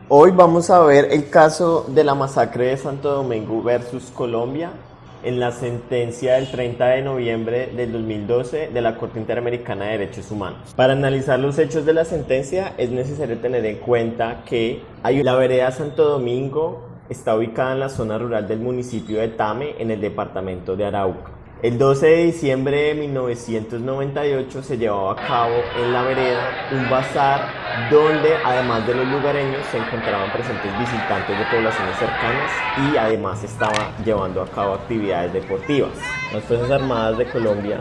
Hoy vamos a ver el caso de la masacre de Santo Domingo versus Colombia en la sentencia del 30 de noviembre del 2012 de la Corte Interamericana de Derechos Humanos. Para analizar los hechos de la sentencia es necesario tener en cuenta que la vereda Santo Domingo está ubicada en la zona rural del municipio de Tame, en el departamento de Arauca. El 12 de diciembre de 1998 se llevaba a cabo en la vereda un bazar donde, además de los lugareños, se encontraban presentes visitantes de poblaciones cercanas y además estaba llevando a cabo actividades deportivas. Las Fuerzas Armadas de Colombia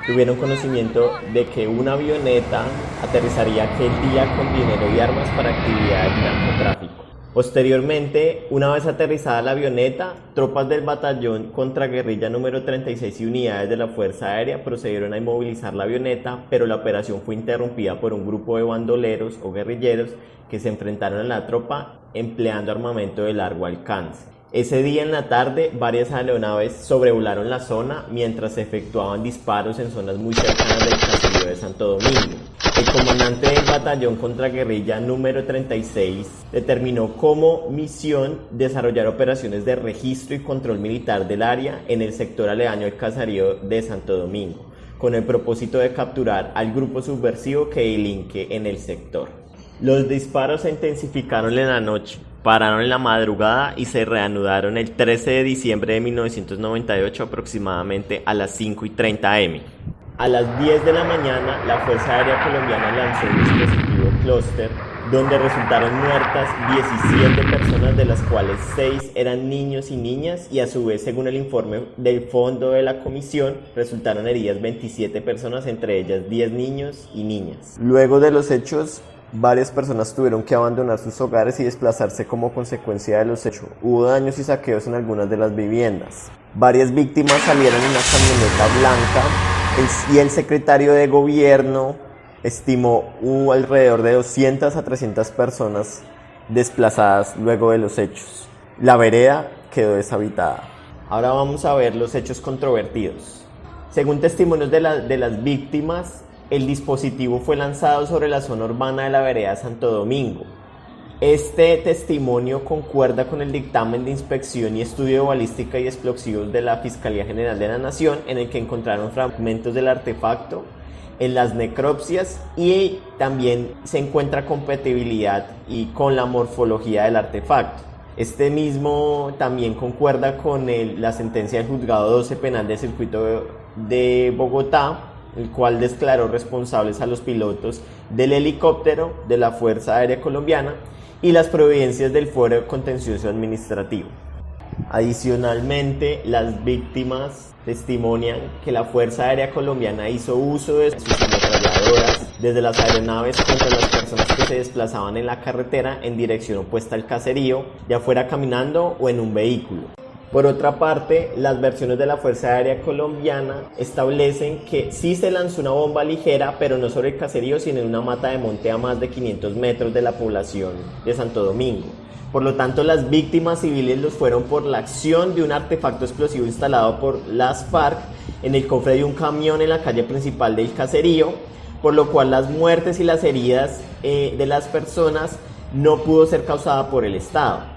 tuvieron conocimiento de que una avioneta aterrizaría aquel día con dinero y armas para actividades de narcotráfico. Posteriormente, una vez aterrizada la avioneta, tropas del batallón contraguerrilla número 36 y unidades de la Fuerza Aérea procedieron a inmovilizar la avioneta, pero la operación fue interrumpida por un grupo de bandoleros o guerrilleros que se enfrentaron a la tropa empleando armamento de largo alcance. Ese día en la tarde, varias aeronaves sobrevolaron la zona mientras se efectuaban disparos en zonas muy cercanas del caserío de Santo Domingo. El comandante del batallón contraguerrilla número 36 determinó como misión desarrollar operaciones de registro y control militar del área en el sector aledaño al caserío de Santo Domingo, con el propósito de capturar al grupo subversivo que delinque en el sector. Los disparos se intensificaron en la noche, pararon en la madrugada y se reanudaron el 13 de diciembre de 1998 aproximadamente a las 5:30 am. A las 10 de la mañana, la Fuerza Aérea Colombiana lanzó un dispositivo clúster donde resultaron muertas 17 personas, de las cuales 6 eran niños y niñas, y a su vez, según el informe del fondo de la comisión, resultaron heridas 27 personas, entre ellas 10 niños y niñas. Luego de los hechos, varias personas tuvieron que abandonar sus hogares y desplazarse como consecuencia de los hechos. Hubo daños y saqueos en algunas de las viviendas. Varias víctimas salieron en una camioneta blanca y el secretario de gobierno estimó hubo alrededor de 200 a 300 personas desplazadas luego de los hechos. La vereda quedó deshabitada. Ahora vamos a ver los hechos controvertidos. Según testimonios de las víctimas, el dispositivo fue lanzado sobre la zona urbana de la vereda Santo Domingo. Este testimonio concuerda con el dictamen de inspección y estudio de balística y explosivos de la Fiscalía General de la Nación, en el que encontraron fragmentos del artefacto en las necropsias, y también se encuentra compatibilidad y con la morfología del artefacto. Este mismo también concuerda con la sentencia del Juzgado 12 Penal del Circuito de Bogotá, el cual declaró responsables a los pilotos del helicóptero de la Fuerza Aérea Colombiana y las providencias del Fuero Contencioso Administrativo. Adicionalmente, las víctimas testimonian que la Fuerza Aérea Colombiana hizo uso de sus ametralladoras desde las aeronaves contra las personas que se desplazaban en la carretera en dirección opuesta al caserío, ya fuera caminando o en un vehículo. Por otra parte, las versiones de la Fuerza Aérea Colombiana establecen que sí se lanzó una bomba ligera, pero no sobre el caserío, sino en una mata de monte a más de 500 metros de la población de Santo Domingo. Por lo tanto, las víctimas civiles los fueron por la acción de un artefacto explosivo instalado por las FARC en el cofre de un camión en la calle principal del caserío, por lo cual las muertes y las heridas de las personas no pudo ser causada por el Estado.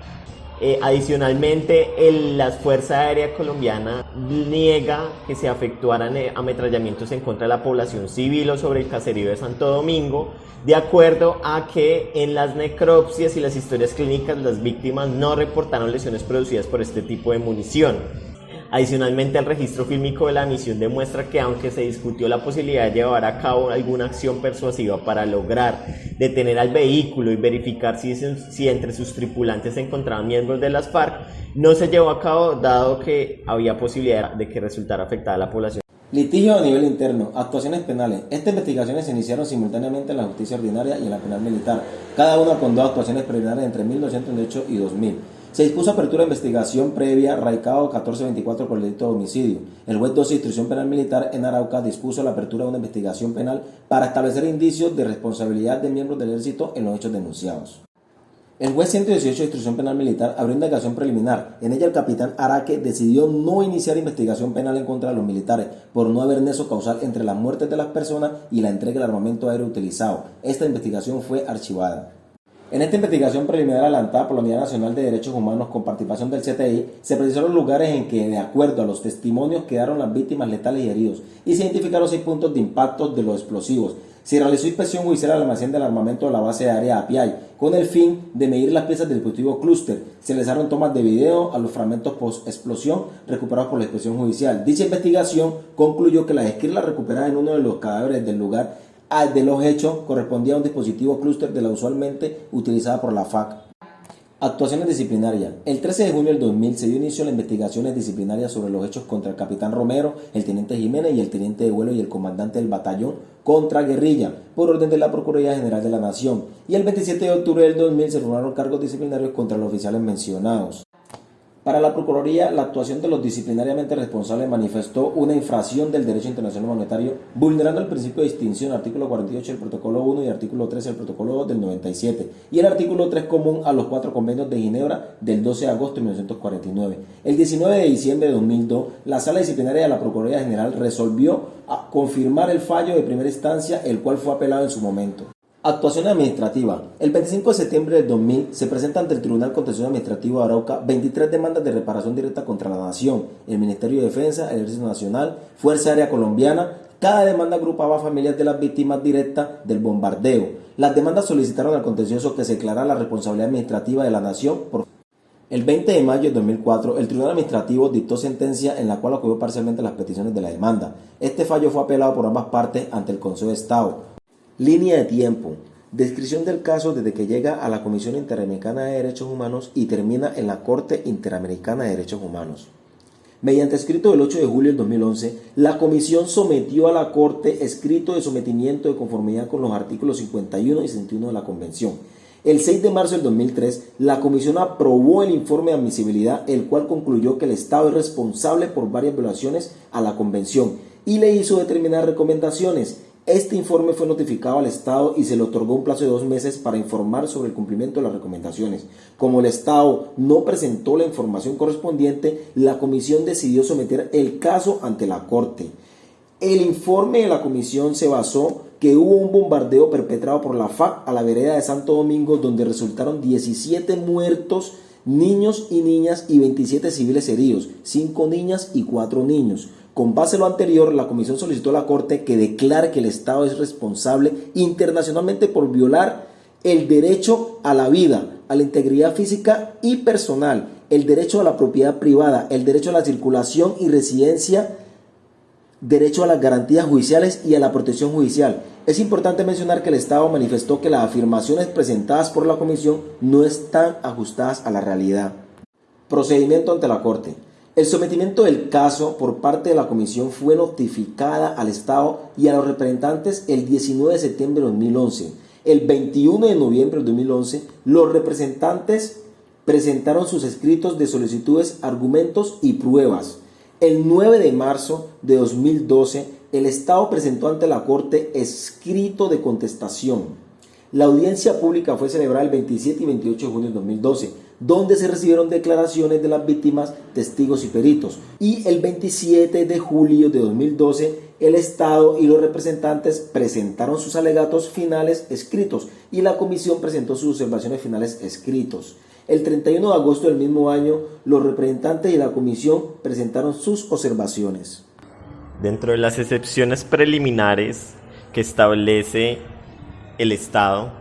Adicionalmente, la Fuerza Aérea Colombiana niega que se efectuaran ametrallamientos en contra de la población civil o sobre el caserío de Santo Domingo, de acuerdo a que en las necropsias y las historias clínicas las víctimas no reportaron lesiones producidas por este tipo de munición. Adicionalmente, el registro fílmico de la misión demuestra que, aunque se discutió la posibilidad de llevar a cabo alguna acción persuasiva para lograr detener al vehículo y verificar si entre sus tripulantes se encontraban miembros de las FARC, no se llevó a cabo, dado que había posibilidad de que resultara afectada la población. Litigio a nivel interno, actuaciones penales. Estas investigaciones se iniciaron simultáneamente en la justicia ordinaria y en la penal militar, cada una con 2 actuaciones preliminares entre 1998 y 2000. Se dispuso apertura de investigación previa, radicado 1424 por el delito de homicidio. El juez 12 de Instrucción Penal Militar en Arauca dispuso la apertura de una investigación penal para establecer indicios de responsabilidad de miembros del ejército en los hechos denunciados. El juez 118 de Instrucción Penal Militar abrió indagación preliminar. En ella el capitán Araque decidió no iniciar investigación penal en contra de los militares por no haber nexo causal entre las muertes de las personas y la entrega del armamento aéreo utilizado. Esta investigación fue archivada. En esta investigación preliminar adelantada por la Unidad Nacional de Derechos Humanos con participación del CTI, se precisaron los lugares en que, de acuerdo a los testimonios, quedaron las víctimas letales y heridos, y se identificaron 6 puntos de impacto de los explosivos. Se realizó inspección judicial al almacén del armamento de la base aérea Apiay, con el fin de medir las piezas del dispositivo clúster. Se realizaron tomas de video a los fragmentos post-explosión recuperados por la inspección judicial. Dicha investigación concluyó que las esquirlas recuperadas en uno de los cadáveres del lugar de los hechos correspondía a un dispositivo clúster de la usualmente utilizada por la FARC. Actuaciones disciplinarias. El 13 de junio del 2000 se dio inicio a las investigaciones disciplinarias sobre los hechos contra el capitán Romero, el teniente Jiménez y el teniente de vuelo y el comandante del batallón contraguerrilla, por orden de la Procuraduría General de la Nación. Y el 27 de octubre del 2000 se formaron cargos disciplinarios contra los oficiales mencionados. Para la Procuraduría, la actuación de los disciplinariamente responsables manifestó una infracción del derecho internacional monetario, vulnerando el principio de distinción, artículo 48 del Protocolo 1 y artículo 13 del Protocolo 2 del 97, y el artículo 3 común a los 4 convenios de Ginebra del 12 de agosto de 1949. El 19 de diciembre de 2002, la Sala Disciplinaria de la Procuraduría General resolvió confirmar el fallo de primera instancia, el cual fue apelado en su momento. Actuación administrativa. El 25 de septiembre del 2000 se presenta ante el Tribunal Contencioso Administrativo de Arauca 23 demandas de reparación directa contra la Nación, el Ministerio de Defensa, el Ejército Nacional, Fuerza Aérea Colombiana. Cada demanda agrupaba a familias de las víctimas directas del bombardeo. Las demandas solicitaron al contencioso que se declarara la responsabilidad administrativa de la Nación por... El 20 de mayo de 2004, el Tribunal Administrativo dictó sentencia en la cual acogió parcialmente las peticiones de la demanda. Este fallo fue apelado por ambas partes ante el Consejo de Estado. Línea de tiempo. Descripción del caso desde que llega a la Comisión Interamericana de Derechos Humanos y termina en la Corte Interamericana de Derechos Humanos. Mediante escrito del 8 de julio del 2011, la Comisión sometió a la Corte escrito de sometimiento de conformidad con los artículos 51 y 61 de la Convención. El 6 de marzo del 2003, la Comisión aprobó el informe de admisibilidad, el cual concluyó que el Estado es responsable por varias violaciones a la Convención y le hizo determinadas recomendaciones. Este informe fue notificado al Estado y se le otorgó un plazo de 2 meses para informar sobre el cumplimiento de las recomendaciones. Como el Estado no presentó la información correspondiente, la Comisión decidió someter el caso ante la Corte. El informe de la Comisión se basó que hubo un bombardeo perpetrado por la FARC a la vereda de Santo Domingo, donde resultaron 17 muertos, niños y niñas, y 27 civiles heridos, 5 niñas y 4 niños. Con base en lo anterior, la Comisión solicitó a la Corte que declare que el Estado es responsable internacionalmente por violar el derecho a la vida, a la integridad física y personal, el derecho a la propiedad privada, el derecho a la circulación y residencia, derecho a las garantías judiciales y a la protección judicial. Es importante mencionar que el Estado manifestó que las afirmaciones presentadas por la Comisión no están ajustadas a la realidad. Procedimiento ante la Corte. El sometimiento del caso por parte de la Comisión fue notificada al Estado y a los representantes el 19 de septiembre de 2011. El 21 de noviembre de 2011, los representantes presentaron sus escritos de solicitudes, argumentos y pruebas. El 9 de marzo de 2012, el Estado presentó ante la Corte escrito de contestación. La audiencia pública fue celebrada el 27 y 28 de junio de 2012, donde se recibieron declaraciones de las víctimas, testigos y peritos. Y el 27 de julio de 2012, el Estado y los representantes presentaron sus alegatos finales escritos y la Comisión presentó sus observaciones finales escritos. El 31 de agosto del mismo año, los representantes y la Comisión presentaron sus observaciones. Dentro de las excepciones preliminares que establece el Estado,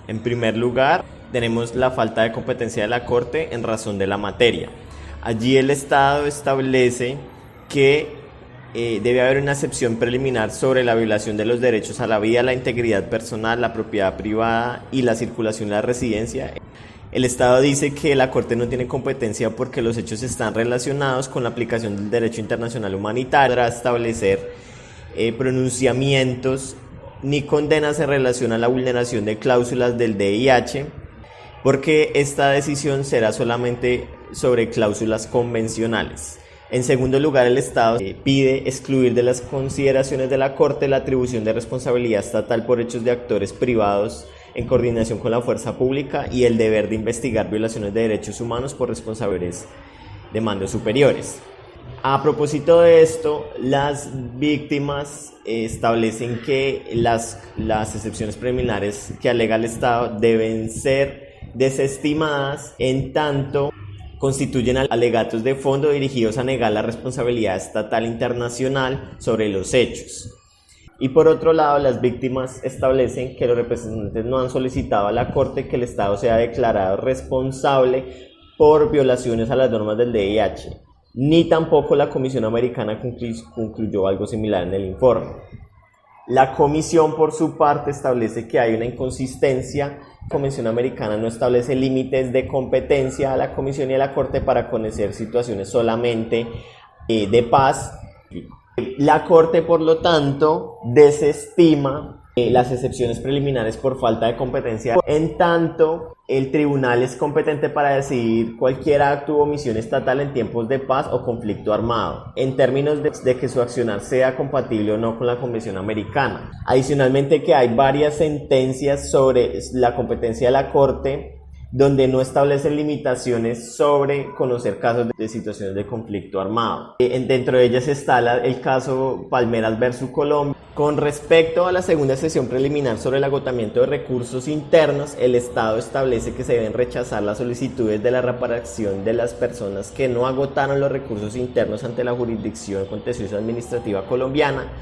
en primer lugar, tenemos la falta de competencia de la Corte en razón de la materia. Allí el Estado establece que debe haber una excepción preliminar sobre la violación de los derechos a la vida, la integridad personal, la propiedad privada y la circulación y la residencia. El Estado dice que la Corte no tiene competencia porque los hechos están relacionados con la aplicación del derecho internacional humanitario, para establecer pronunciamientos ni condenas en relación a la vulneración de cláusulas del DIH, porque esta decisión será solamente sobre cláusulas convencionales. En segundo lugar, el Estado pide excluir de las consideraciones de la Corte la atribución de responsabilidad estatal por hechos de actores privados en coordinación con la fuerza pública y el deber de investigar violaciones de derechos humanos por responsables de mandos superiores. A propósito de esto, las víctimas establecen que las excepciones preliminares que alega el Estado deben ser desestimadas en tanto constituyen alegatos de fondo dirigidos a negar la responsabilidad estatal internacional sobre los hechos. Y por otro lado, las víctimas establecen que los representantes no han solicitado a la Corte que el Estado sea declarado responsable por violaciones a las normas del DIH, ni tampoco la Comisión Americana concluyó algo similar en el informe. La Comisión, por su parte, establece que hay una inconsistencia. La Convención Americana no establece límites de competencia a la Comisión y a la Corte para conocer situaciones solamente de paz. La Corte, por lo tanto, desestima las excepciones preliminares por falta de competencia, en tanto el tribunal es competente para decidir cualquier acto u omisión estatal en tiempos de paz o conflicto armado, en términos de que su accionar sea compatible o no con la Convención Americana. Adicionalmente, que hay varias sentencias sobre la competencia de la Corte donde no establecen limitaciones sobre conocer casos de situaciones de conflicto armado. Dentro de ellas está el caso Palmeras versus Colombia. Con respecto a la segunda sesión preliminar sobre el agotamiento de recursos internos, el Estado establece que se deben rechazar las solicitudes de la reparación de las personas que no agotaron los recursos internos ante la jurisdicción contenciosa administrativa colombiana,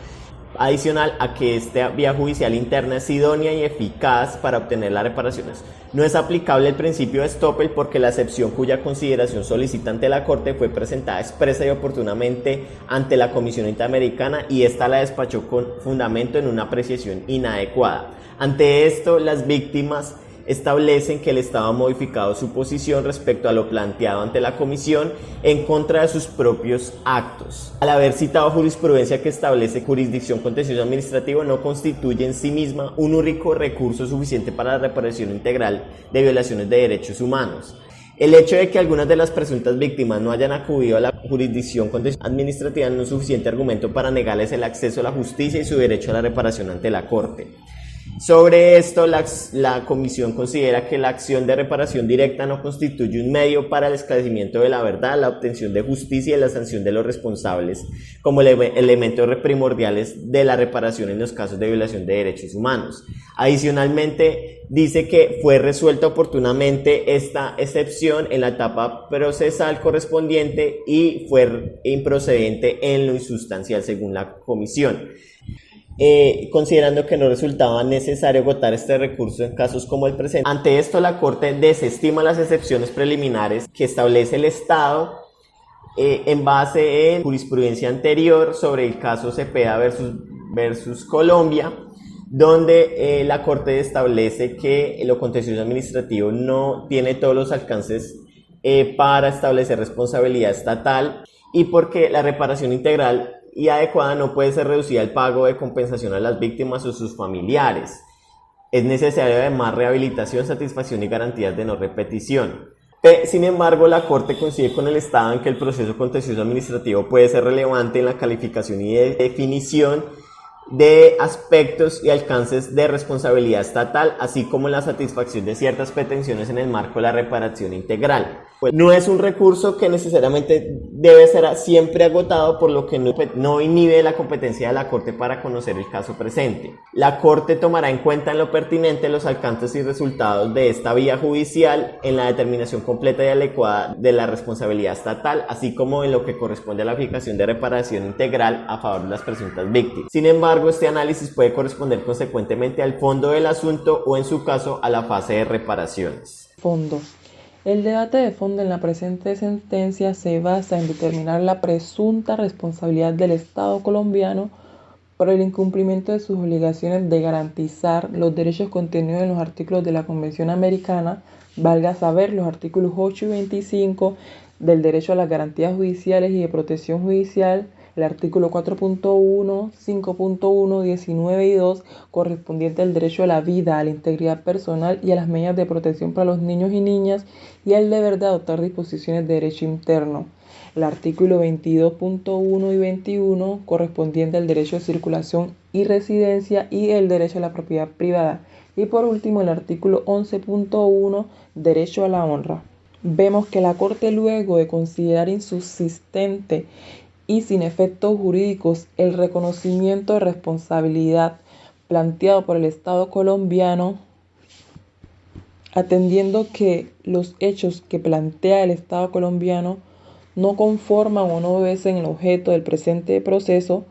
adicional a que esta vía judicial interna es idónea y eficaz para obtener las reparaciones. No es aplicable el principio de estoppel porque la excepción cuya consideración solicita ante la Corte fue presentada expresa y oportunamente ante la Comisión Interamericana y ésta la despachó con fundamento en una apreciación inadecuada. Ante esto, las víctimas establecen que el Estado ha modificado su posición respecto a lo planteado ante la Comisión en contra de sus propios actos. Al haber citado jurisprudencia que establece jurisdicción contencioso administrativo, no constituye en sí misma un único recurso suficiente para la reparación integral de violaciones de derechos humanos. El hecho de que algunas de las presuntas víctimas no hayan acudido a la jurisdicción contenciosa administrativa no es suficiente argumento para negarles el acceso a la justicia y su derecho a la reparación ante la Corte. Sobre esto, la Comisión considera que la acción de reparación directa no constituye un medio para el esclarecimiento de la verdad, la obtención de justicia y la sanción de los responsables como elementos primordiales de la reparación en los casos de violación de derechos humanos. Adicionalmente, dice que fue resuelta oportunamente esta excepción en la etapa procesal correspondiente y fue improcedente en lo insustancial según la Comisión. Considerando que no resultaba necesario agotar este recurso en casos como el presente. Ante esto, la Corte desestima las excepciones preliminares que establece el Estado en base en jurisprudencia anterior sobre el caso Cepeda versus Colombia, donde la Corte establece que lo contencioso administrativo no tiene todos los alcances para establecer responsabilidad estatal y porque la reparación integral y adecuada no puede ser reducida al pago de compensación a las víctimas o sus familiares. Es necesario además rehabilitación, satisfacción y garantías de no repetición. Sin embargo, la Corte coincide con el Estado en que el proceso contencioso administrativo puede ser relevante en la calificación y definición de aspectos y alcances de responsabilidad estatal, así como la satisfacción de ciertas pretensiones en el marco de la reparación integral. Pues no es un recurso que necesariamente debe ser siempre agotado, por lo que no inhibe la competencia de la Corte para conocer el caso presente. La Corte tomará en cuenta en lo pertinente los alcances y resultados de esta vía judicial en la determinación completa y adecuada de la responsabilidad estatal, así como en lo que corresponde a la aplicación de reparación integral a favor de las presuntas víctimas. Sin embargo, este análisis puede corresponder consecuentemente al fondo del asunto o, en su caso, a la fase de reparaciones. Fondo. El debate de fondo en la presente sentencia se basa en determinar la presunta responsabilidad del Estado colombiano por el incumplimiento de sus obligaciones de garantizar los derechos contenidos en los artículos de la Convención Americana, valga saber los artículos 8 y 25 del derecho a las garantías judiciales y de protección judicial, el artículo 4.1, 5.1, 19 y 2 correspondiente al derecho a la vida, a la integridad personal y a las medidas de protección para los niños y niñas y el deber de adoptar disposiciones de derecho interno. El artículo 22.1 y 21 correspondiente al derecho de circulación y residencia y el derecho a la propiedad privada. Y por último el artículo 11.1, derecho a la honra. vemos que la Corte, luego de considerar insubsistente y sin efectos jurídicos el reconocimiento de responsabilidad planteado por el Estado colombiano, atendiendo que los hechos que plantea el Estado colombiano no conforman o no obedecen el objeto del presente proceso,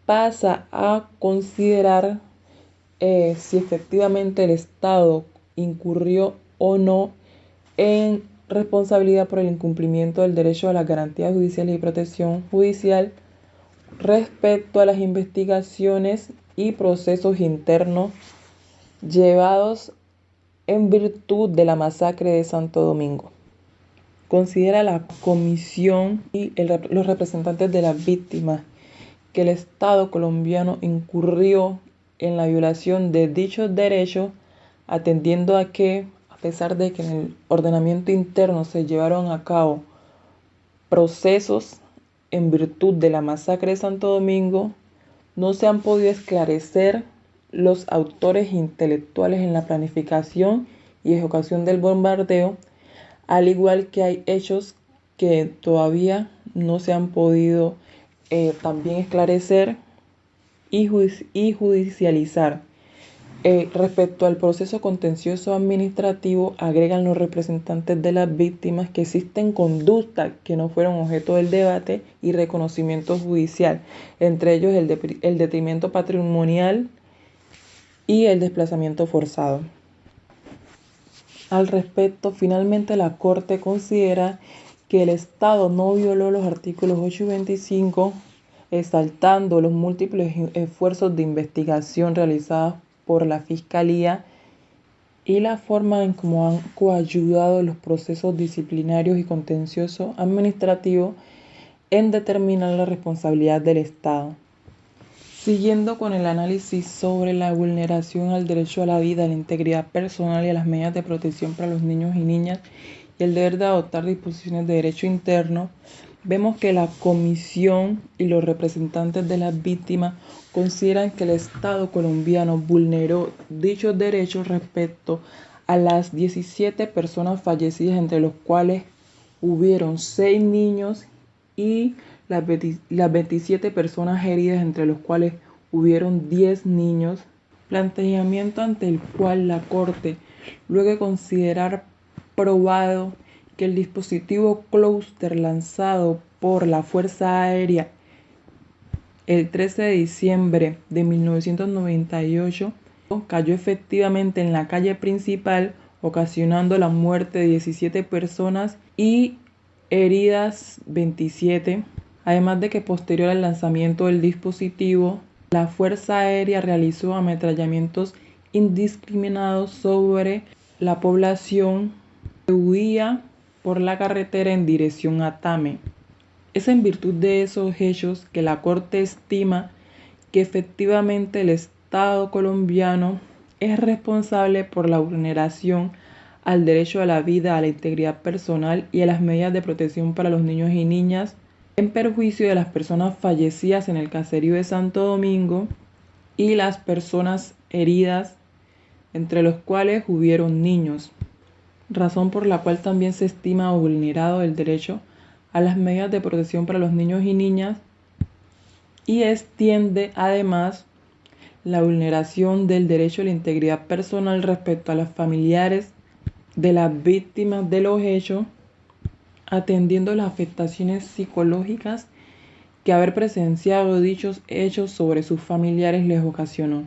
pasa a considerar si efectivamente el Estado incurrió o no en responsabilidad por el incumplimiento del derecho a las garantías judiciales y protección judicial respecto a las investigaciones y procesos internos llevados en virtud de la masacre de Santo Domingo. Considera la comisión y los representantes de las víctimas que el Estado colombiano incurrió en la violación de dichos derechos, atendiendo a que, a pesar de que en el ordenamiento interno se llevaron a cabo procesos en virtud de la masacre de Santo Domingo, no se han podido esclarecer los autores intelectuales en la planificación y ejecución del bombardeo, al igual que hay hechos que todavía no se han podido también esclarecer y judicializar. Respecto al proceso contencioso administrativo, agregan los representantes de las víctimas que existen conductas que no fueron objeto del debate y reconocimiento judicial, entre ellos el detrimento patrimonial y el desplazamiento forzado. Al respecto, finalmente la Corte considera que el Estado no violó los artículos 8 y 25, exaltando los múltiples esfuerzos de investigación realizados por la Fiscalía y la forma en cómo han coayudado los procesos disciplinarios y contenciosos administrativos en determinar la responsabilidad del Estado. Siguiendo con el análisis sobre la vulneración al derecho a la vida, a la integridad personal y a las medidas de protección para los niños y niñas y el deber de adoptar disposiciones de derecho interno, vemos que la Comisión y los representantes de las víctimas consideran que el Estado colombiano vulneró dichos derechos respecto a las 17 personas fallecidas, entre los cuales hubieron 6 niños, y las 27 personas heridas, entre los cuales hubieron 10 niños, planteamiento ante el cual la Corte, luego de considerar probado que el dispositivo Cluster lanzado por la Fuerza Aérea el 13 de diciembre de 1998 cayó efectivamente en la calle principal, ocasionando la muerte de 17 personas y heridas 27, además de que posterior al lanzamiento del dispositivo, la Fuerza Aérea realizó ametrallamientos indiscriminados sobre la población que huía por la carretera en dirección a Tame. Es en virtud de esos hechos que la Corte estima que efectivamente el Estado colombiano es responsable por la vulneración al derecho a la vida, a la integridad personal y a las medidas de protección para los niños y niñas, en perjuicio de las personas fallecidas en el caserío de Santo Domingo y las personas heridas, entre los cuales hubieron niños, razón por la cual también se estima vulnerado el derecho a las medidas de protección para los niños y niñas, y extiende además la vulneración del derecho a la integridad personal respecto a los familiares de las víctimas de los hechos, atendiendo las afectaciones psicológicas que haber presenciado dichos hechos sobre sus familiares les ocasionó.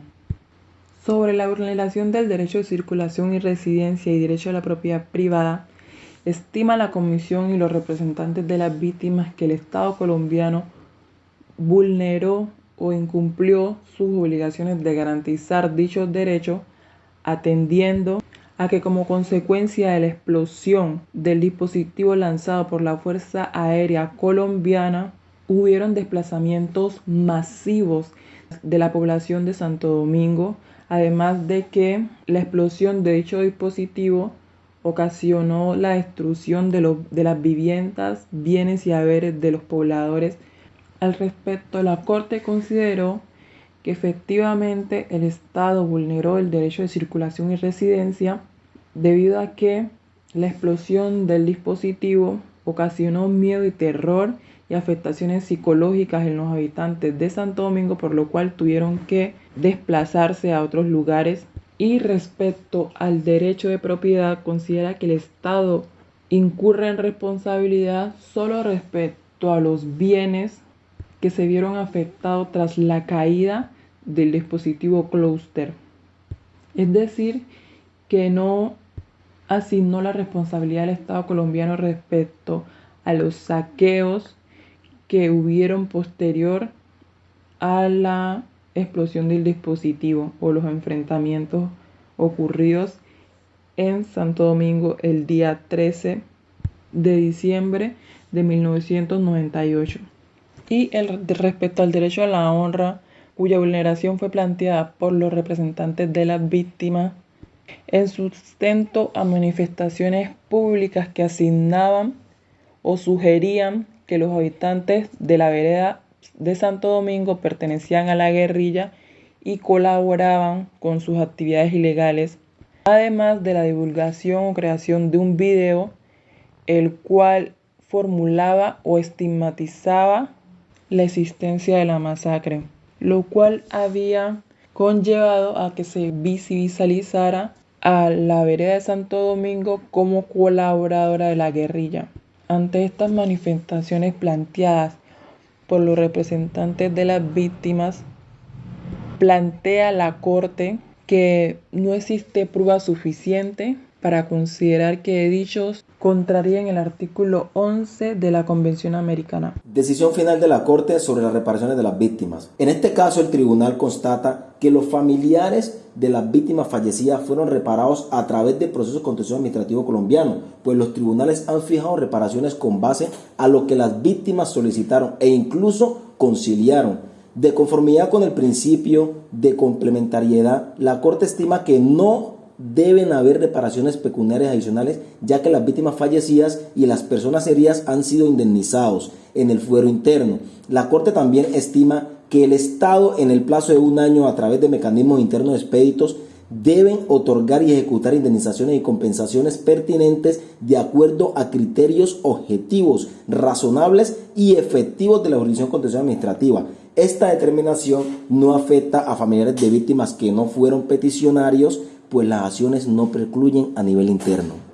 Sobre la vulneración del derecho de circulación y residencia y derecho a la propiedad privada, estima la Comisión y los representantes de las víctimas que el Estado colombiano vulneró o incumplió sus obligaciones de garantizar dichos derechos, atendiendo a que como consecuencia de la explosión del dispositivo lanzado por la Fuerza Aérea Colombiana, hubieron desplazamientos masivos de la población de Santo Domingo, además de que la explosión de dicho dispositivo ocasionó la destrucción de las viviendas, bienes y haberes de los pobladores. Al respecto, la Corte consideró que efectivamente el Estado vulneró el derecho de circulación y residencia debido a que La explosión del dispositivo ocasionó miedo y terror y afectaciones psicológicas en los habitantes de Santo Domingo, por lo cual tuvieron que desplazarse a otros lugares. Y respecto al derecho de propiedad, considera que el Estado incurre en responsabilidad solo respecto a los bienes que se vieron afectados tras la caída del dispositivo clúster. Es decir, que no asignó la responsabilidad al Estado colombiano respecto a los saqueos que hubieron posterior a la explosión del dispositivo o los enfrentamientos ocurridos en Santo Domingo el día 13 de diciembre de 1998. Y respecto al derecho a la honra, cuya vulneración fue planteada por los representantes de las víctimas en sustento a manifestaciones públicas que asignaban o sugerían que los habitantes de la vereda de Santo Domingo pertenecían a la guerrilla y colaboraban con sus actividades ilegales, además de la divulgación o creación de un video el cual formulaba o estigmatizaba la existencia de la masacre, lo cual había conllevado a que se visibilizara a la vereda de Santo Domingo como colaboradora de la guerrilla. Ante estas manifestaciones planteadas por los representantes de las víctimas, plantea la Corte que no existe prueba suficiente para considerar que dichos contrarían el artículo 11 de la Convención Americana. Decisión final de la Corte sobre las reparaciones de las víctimas. En este caso, el tribunal constata que los familiares de las víctimas fallecidas fueron reparados a través del proceso contencioso administrativo colombiano, pues los tribunales han fijado reparaciones con base a lo que las víctimas solicitaron e incluso conciliaron. De conformidad con el principio de complementariedad, la Corte estima que no deben haber reparaciones pecuniarias adicionales, ya que las víctimas fallecidas y las personas heridas han sido indemnizados en el fuero interno. La Corte también estima que el Estado, en el plazo de un año, a través de mecanismos internos expeditos, deben otorgar y ejecutar indemnizaciones y compensaciones pertinentes de acuerdo a criterios objetivos, razonables y efectivos de la jurisdicción contenciosa administrativa. Esta determinación no afecta a familiares de víctimas que no fueron peticionarios, pues las acciones no precluyen a nivel interno.